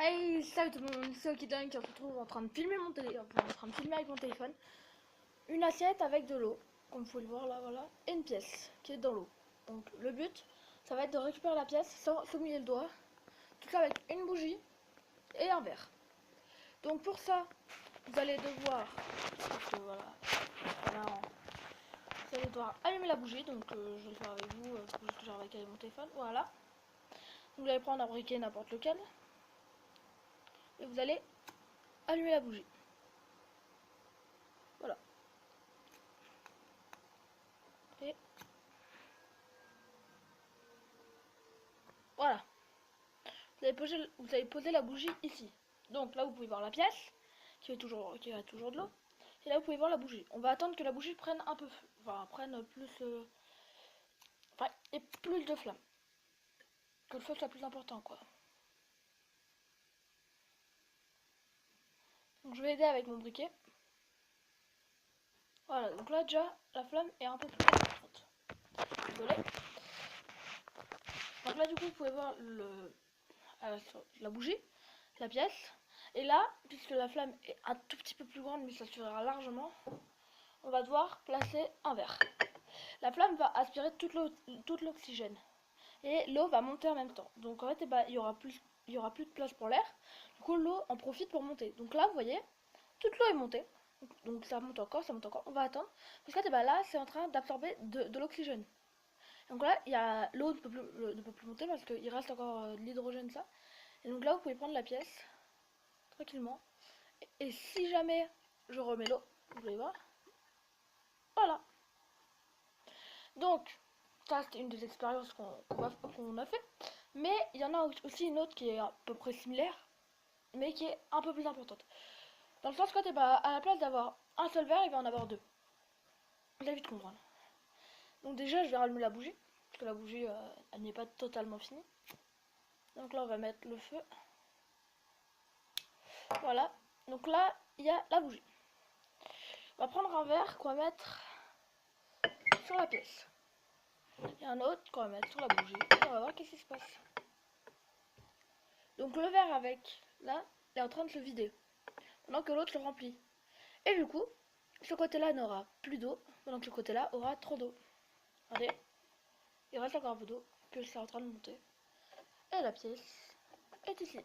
Hey, salut tout le monde, c'est Okidon qui se retrouve en train de filmer avec mon téléphone. Une assiette avec de l'eau, comme vous pouvez le voir là, voilà, et une pièce qui est dans l'eau. Donc le but, ça va être de récupérer la pièce sans se mouiller le doigt. Tout ça avec une bougie et un verre. Donc pour ça, vous allez devoir, vous allez devoir allumer la bougie. Donc je vais le faire avec vous, parce que j'arrive avec mon téléphone. Voilà. Vous allez prendre un briquet n'importe lequel et vous allez allumer la bougie. Voilà. Et voilà. Vous avez posé la bougie ici. Donc là, vous pouvez voir la pièce qui a toujours de l'eau. Et là, vous pouvez voir la bougie. On va attendre que la bougie prenne un peu, prenne plus, et plus de flamme. Que le feu soit plus important, quoi. Donc je vais aider avec mon briquet. Voilà. Donc là, déjà, la flamme est un peu plus importante. Désolé. Donc là, du coup, vous pouvez voir la bougie, la pièce. Et là, puisque la flamme est un tout petit peu plus grande, mais ça suffira largement, on va devoir placer un verre. La flamme va aspirer toute l'oxygène et l'eau va monter en même temps. Donc en fait, il y aura plus de place pour l'air. Du coup, l'eau en profite pour monter. Donc là, vous voyez, toute l'eau est montée. Donc ça monte encore, ça monte encore. On va attendre. Parce que là, c'est en train d'absorber de l'oxygène. Donc là, l'eau ne peut plus monter parce qu'il reste encore de l'hydrogène, ça. Et donc là, vous pouvez prendre la pièce tranquillement. Et si jamais je remets l'eau, vous allez voir. Voilà. Donc, ça c'était une des expériences qu'on a fait. Mais il y en a aussi une autre qui est à peu près similaire, mais qui est un peu plus importante. Dans le sens que à la place d'avoir un seul verre, il va en avoir deux. Vous allez vite comprendre. Donc déjà, je vais rallumer la bougie, parce que la bougie, elle n'est pas totalement finie. Donc là, on va mettre le feu. Voilà. Donc là, il y a la bougie. On va prendre un verre qu'on va mettre sur la pièce. Et un autre qu'on va mettre sur la bougie. Et on va voir qu'est-ce qui se passe. Donc le verre avec, là, est en train de se vider. Pendant que l'autre le remplit. Et du coup, ce côté-là n'aura plus d'eau, pendant que ce côté-là aura trop d'eau. Regardez, il reste encore un peu d'eau, que c'est en train de monter. Et la pièce est ici.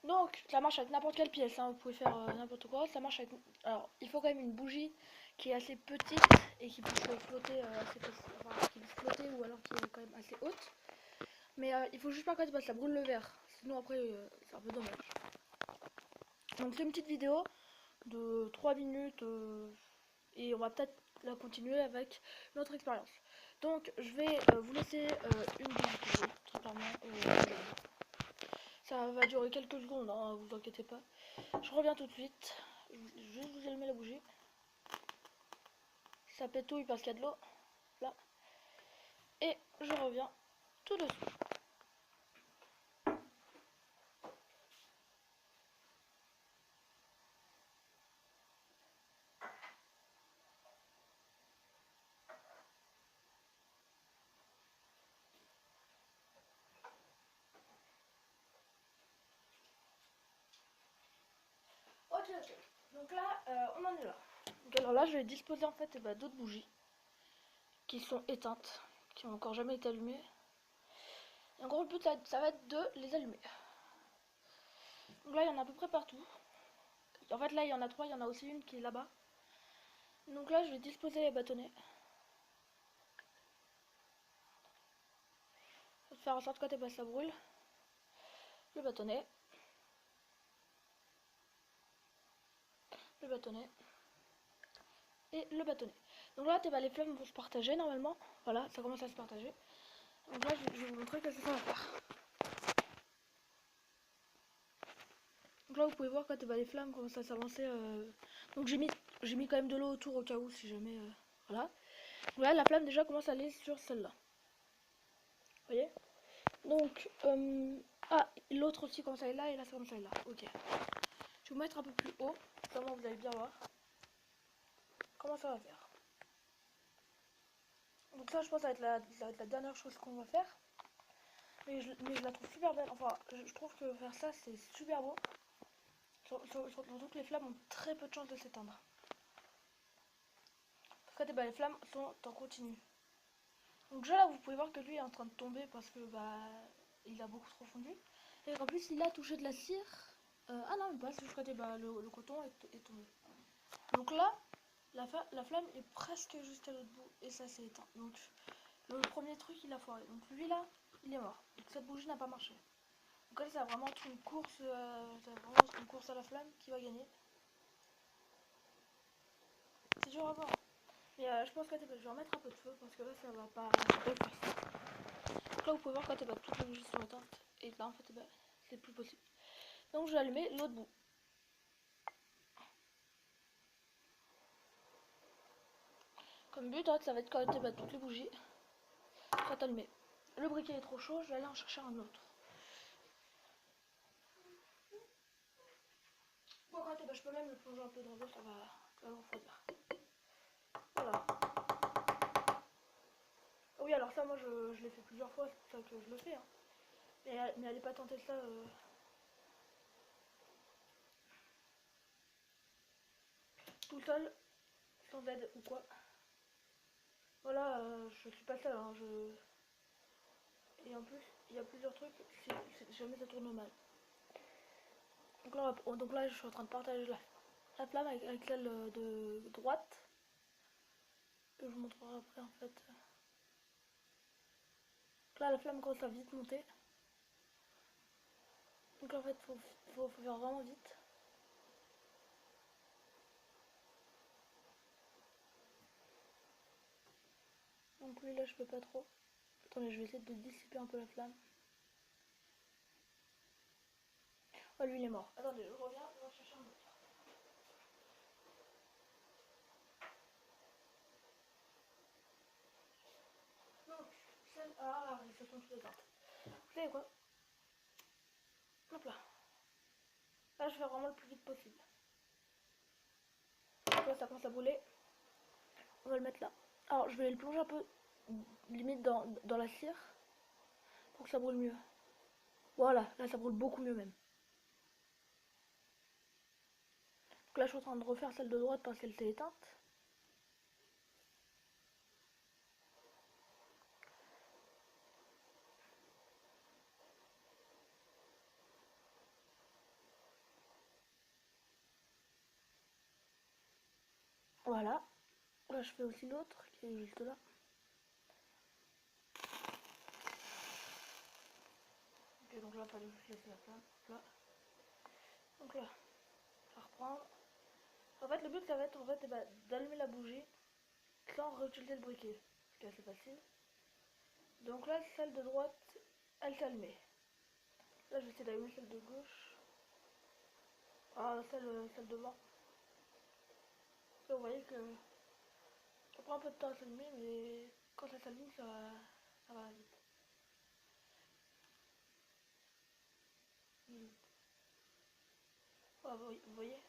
Donc, ça marche avec n'importe quelle pièce, hein. Vous pouvez faire n'importe quoi, ça marche avec... Alors, il faut quand même une bougie qui est assez petite et qui puisse flotter qui puisse flotter ou alors qui est quand même assez haute. Mais il faut juste pas que ça brûle le verre, sinon après c'est un peu dommage. Donc c'est une petite vidéo de 3 minutes et on va peut-être la continuer avec notre expérience. Donc je vais vous laisser une vidéo, très clairement. Ça va durer quelques secondes, hein, vous inquiétez pas. Je reviens tout de suite. Je vais juste vous allumer la bougie. Ça pétouille parce qu'il y a de l'eau. Là. Et je reviens tout de suite. Ok. Donc là, on en est là. Donc alors là, je vais disposer en fait d'autres bougies qui sont éteintes, qui n'ont encore jamais été allumées. Et en gros, le but ça va être de les allumer. Donc là, il y en a à peu près partout. En fait, là, il y en a trois. Il y en a aussi une qui est là-bas. Donc là, je vais disposer les bâtonnets. Je vais faire en sorte que ça brûle. Le bâtonnet. Le bâtonnet. Et le bâtonnet. Donc là, les flammes vont se partager normalement. Voilà, ça commence à se partager. Donc là, je vais vous montrer que c'est ça à faire. Donc là, vous pouvez voir quand les flammes commencent à s'avancer. Donc j'ai mis quand même de l'eau autour au cas où, si jamais. Voilà. Donc là, la flamme déjà commence à aller sur celle-là. Vous voyez? Donc, l'autre aussi commence à aller là et là ça commence à aller là. Ok. Je vais vous mettre un peu plus haut, comment vous allez bien voir comment ça va faire. Donc ça, je pense que ça va être la dernière chose qu'on va faire. Mais je la trouve super belle. Enfin, je trouve que faire ça c'est super beau. Surtout que les flammes ont très peu de chances de s'éteindre. Parce que bah, les flammes sont en continu. Donc déjà là vous pouvez voir que lui est en train de tomber parce que bah il a beaucoup trop fondu. Et en plus il a touché de la cire. Ah non même pas, c'est juste que bah, le coton est tombé. Donc là la flamme est presque juste à l'autre bout et ça s'est éteint. Donc le premier truc il a foiré. Donc lui là il est mort. Donc cette bougie n'a pas marché. Donc là c'est vraiment une course, une course à la flamme qui va gagner. C'est dur à voir. Mais je pense que je vais remettre un peu de feu parce que là ça va pas le faire. Donc là vous pouvez voir quand toutes les bougies sont éteintes et là en fait c'est plus possible. Donc je vais allumer l'autre bout. Comme but ça va être quand toutes les bougies sont allumées. Le briquet est trop chaud, je vais aller en chercher un autre. Bon quand je peux même le plonger un peu dans l'eau, ça va le refroidir. Voilà. Oui alors ça moi je l'ai fait plusieurs fois, c'est pour ça que je le fais. Hein. Mais allez pas tenter ça tout seul, sans aide ou quoi. Voilà, je suis pas seule. Hein, et en plus, il y a plusieurs trucs, si jamais ça tourne mal. Donc là, je suis en train de partager la flamme avec celle de droite. Que je vous montrerai après en fait. Donc là, la flamme commence à vite monter. Donc en fait, faut faire vraiment vite. Donc lui là je peux pas trop. Attendez, je vais essayer de dissiper un peu la flamme. Oh lui il est mort. Attendez, je reviens, on va chercher un autre. Donc, celle... Ah, ils se sont toutes éteintes. Vous savez quoi? Hop là. Là je fais vraiment le plus vite possible. Donc là ça commence à brûler. On va le mettre là. Alors je vais le plonger un peu limite dans la cire pour que ça brûle mieux. Voilà, là ça brûle beaucoup mieux même. Donc là je suis en train de refaire celle de droite parce qu'elle s'est éteinte. Voilà. Là je fais aussi l'autre qui est juste là. Ok, donc là il fallait juste laisser la flamme. Là. Donc là, ça reprend. En fait le but ça va être d'allumer la bougie sans réutiliser le briquet. Ce qui est assez facile. Donc là celle de droite, elle s'est allumée. Là je vais essayer d'allumer celle de gauche. Ah celle devant. Là vous voyez que ça prend un peu de temps à s'allumer, mais quand ça s'allume, ça va vite. Ah, vous voyez?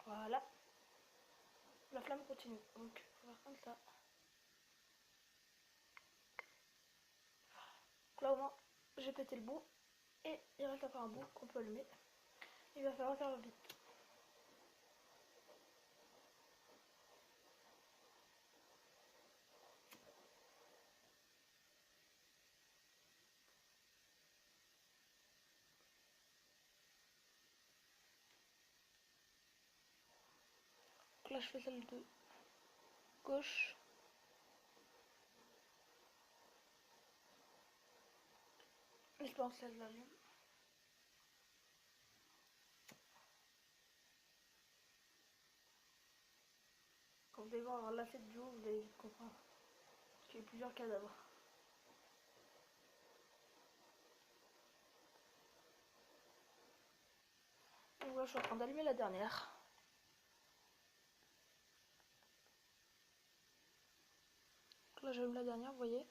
Voilà. La flamme continue. Donc, on va faire comme ça. Donc là, au moins, j'ai pété le bout. Et il reste à faire un bout qu'on peut allumer. Il va falloir faire vite. Donc là, je fais celle de gauche. J'espère que celle l'allume. Quand vous allez voir l'assiette du haut, vous allez vite comprendre qu'il y a plusieurs cadavres. Donc là, je suis en train d'allumer la dernière. Donc là, j'allume la dernière, vous voyez.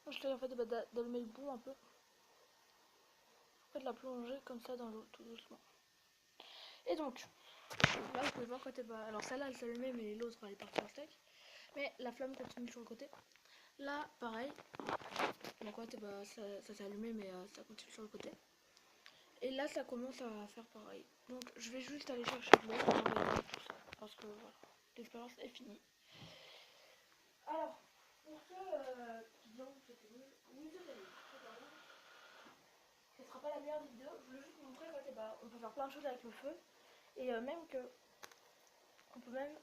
Je t'ai en fait d'allumer le bout un peu. En fait, la plonger comme ça dans l'eau, tout doucement. Et donc, là vous pouvez voir côté bas. Alors celle-là elle s'allumait, mais l'autre elle est partie en steak. Mais la flamme continue sur le côté. Là, pareil. Donc ouais, bah, ça s'est allumé, mais ça continue sur le côté. Et là, ça commence à faire pareil. Donc je vais juste aller chercher de l'eau parce que voilà, l'expérience est finie. Alors, pour ceux qui diront que c'était nul, oui, c'était nul. Ce sera pas la meilleure vidéo. Je voulais juste vous montrer que bah, on peut faire plein de choses avec le feu. Et même que on peut même.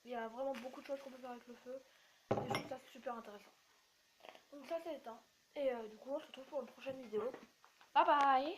Il y a vraiment beaucoup de choses qu'on peut faire avec le feu. Et je trouve ça super intéressant. Donc ça c'est éteint. Et du coup on se retrouve pour une prochaine vidéo. Bye bye.